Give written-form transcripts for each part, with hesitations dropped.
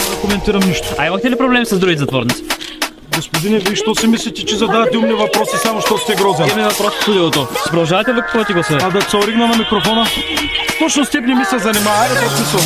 Не коментирам нищо. А имахте ли проблем с другите затворници? Господине, вие що си мислите, че задавате умни въпроси, само що сте грозен? Имаме въпрос в студиото. Ще продължавате ли какво ти го се? А да се оригна на микрофона? Точно с теб не ми се занимава, айде да смисъл.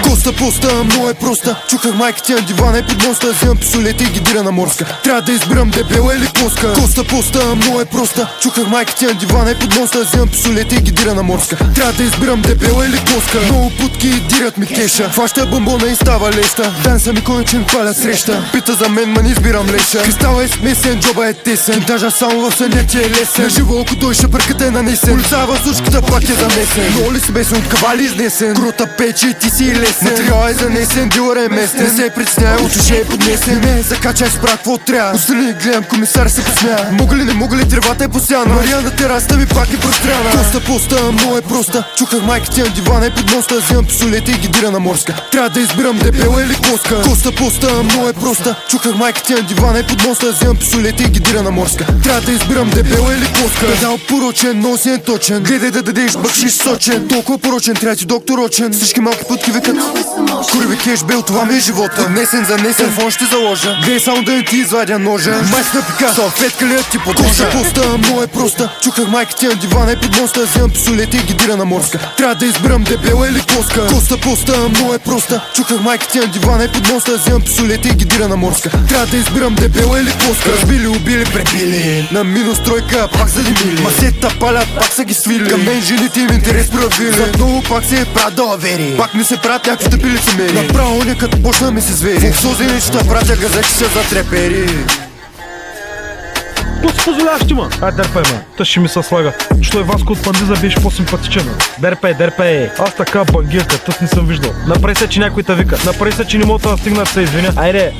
Коста поста, много е проста. Чуках майка ти на дивана и под моста. Вземам пистолета и ги дира на морска. Трябва да избирам дебела или коска. Коста поста, много е проста. Чуках майка ти на дивана и под моста. Вземам пистолета и ги дира на морска. Трябва да избирам дебела или коска. Много путки и дират ми кеша. Хваща бомбона и става леща. Данса ми конечен палят среща. Пита за мен, ма не избирам леша. Кристала е смесен, джоба е тесен. Даже само в съня ти е лесен. На живо око той ще бърката е нанесен. Улицава сучката пак е замесен. Много ли смесен от кавали изнесен. Крута пече, ти си лесен. Материал е занесен, дилър е местен. Не се притесняй, от уши е поднесен. Не закачай спрак, какво трябва. Отстрани гледам, комисар се посмя. Мога ли тревата е посяна. Мариан на терасата ми пак е простряна. Коста поста, много е проста. Чуках майка ти на дивана и под моста. Вземам пистолета и ги дира на морска. Трябва да избирам дебела или коска. Коста поста, много е проста. Чуках майка ти на дивана и под моста. Вземам пистолета и ги дира на морска. Трябва да избирам дебела или коска. Педал порочен, но си е точен. Гледай да дадеш бакшиш сочен. Толкова порочен, трябва ти доктор очен. Всички малки путки викат курви кеш бел, това ми е живота. Днесен за днесен, телефон ще заложа. Гледай само да не ти извадя ножа. Майс на пика, салфетка ли ти подложа. Коста, много е проста. Чуках майка ти на дивана и под моста. Вземам пистолета и ги дира на морска. Трябва да избирам дебела или коска. Коста поста, много е проста. Чуках майка ти на дивана и под моста. Вземам пистолета и ги дира на морска. Трябва да избирам дебела или коска. Разбили, убили, пребили. На минус тройка, пак задимили. Масета палят, пак са ги свили. Към мен жените им интерес проявили. Зад много пак се е правят далавери. Пак ми се правят някакви тъпи лицемери. Направо не като почна ми се звери. Фоксози неща пратя газети се затрепери. Какво си позволяваш ти, ма? Ай, дърпай, ма. Та ще ми се слага. Що е Васко от Пандиза беше по-симпатичен. Дърпай. Аз така бангирка, тъс не съм виждал. Направи се, че някой те вика. Направи се, че не мога да стигна да се извиня. Айде.